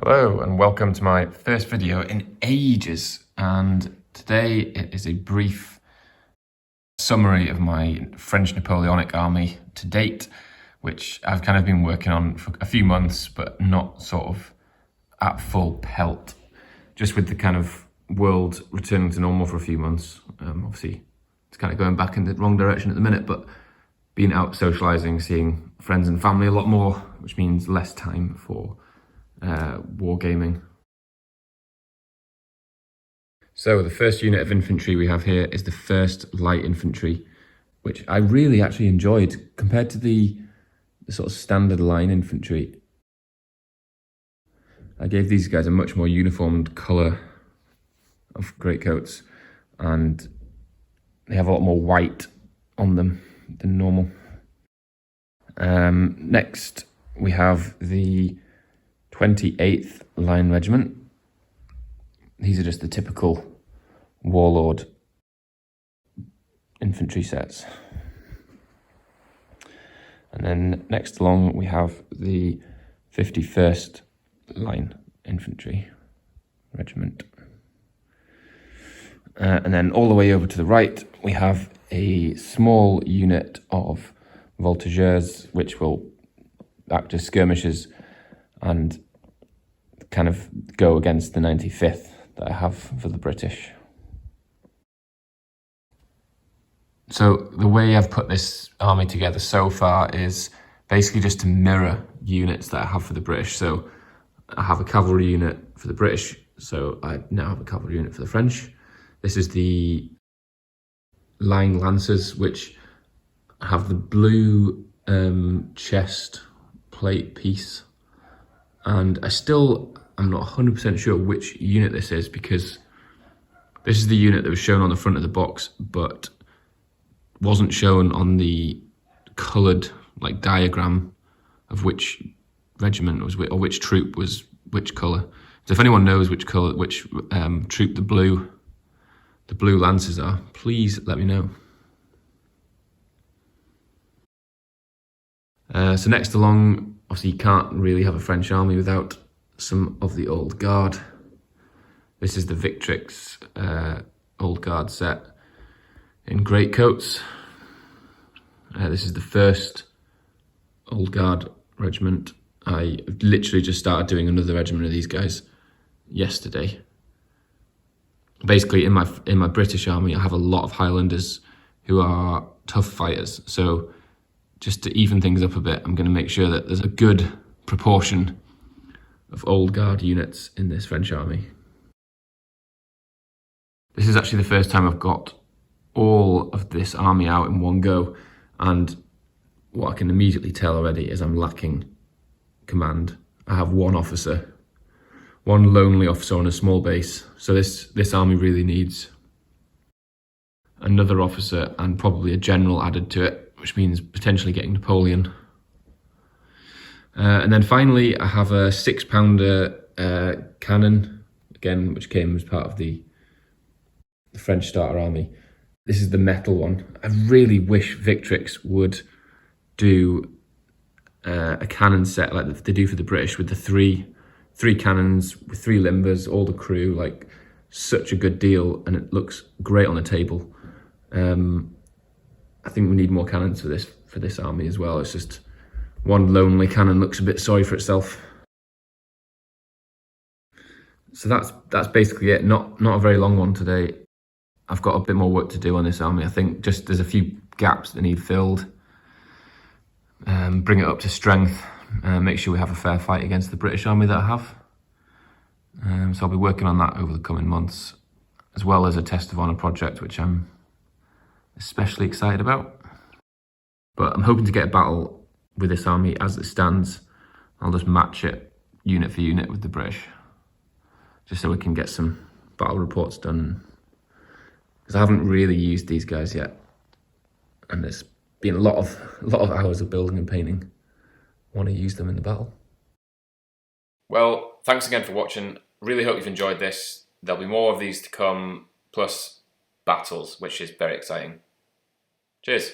Hello and welcome to my first video in ages, and today it is a brief summary of my French Napoleonic army to date, which I've kind of been working on for a few months but not sort of at full pelt, just with the kind of world returning to normal for a few months. Obviously it's kind of going back in the wrong direction at the minute, but being out socialising, seeing friends and family a lot more, which means less time for wargaming. So the first unit of infantry we have here is the 1st Light Infantry, which I really actually enjoyed compared to the sort of standard line infantry. I gave these guys a much more uniformed colour of greatcoats, and they have a lot more white on them than normal. Next we have the 28th Line Regiment. These are just the typical Warlord infantry sets. And then next along we have the 51st Line Infantry Regiment. And then all the way over to the right we have a small unit of voltigeurs, which will act as skirmishers and kind of go against the 95th that I have for the British. So the way I've put this army together so far is basically just to mirror units that I have for the British. So I have a cavalry unit for the British, so I now have a cavalry unit for the French. This is the Line Lancers, which have the blue chest plate piece. And I'm not 100% sure which unit this is, because this is the unit that was shown on the front of the box, but wasn't shown on the coloured diagram of which regiment was or which troop was which colour. So if anyone knows which colour, which troop the blue Lancers are, please let me know. So next along, obviously you can't really have a French army without some of the Old Guard. This is the Victrix Old Guard set in greatcoats. This is the 1st Old Guard regiment. I literally just started doing another regiment of these guys yesterday. Basically in my British army I have a lot of Highlanders who are tough fighters, so just to even things up a bit, I'm going to make sure that there's a good proportion of Old Guard units in this French army. This is actually the first time I've got all of this army out in one go, and what I can immediately tell already is I'm lacking command. I have one lonely officer on a small base, so this army really needs another officer and probably a general added to it, which means potentially getting Napoleon. And then finally, I have a 6-pounder cannon, again, which came as part of the French starter army. This is the metal one. I really wish Victrix would do a cannon set like they do for the British, with the three cannons, with 3 limbers, all the crew, such a good deal, and it looks great on the table. I think we need more cannons for this army as well. It's just one lonely cannon looks a bit sorry for itself. So that's basically it. Not a very long one today. I've got a bit more work to do on this army. I think just there's a few gaps that need filled. Bring it up to strength. Make sure we have a fair fight against the British army that I have. So I'll be working on that over the coming months, as well as a Test of Honour project, which I'm especially excited about. But I'm hoping to get a battle with this army as it stands. I'll just match it unit for unit with the British, just so we can get some battle reports done, because I haven't really used these guys yet, and there's been a lot of hours of building and painting. I want to use them in the battle. Well, thanks again for watching. Really hope you've enjoyed this. There'll be more of these to come, plus battles, which is very exciting. Cheers.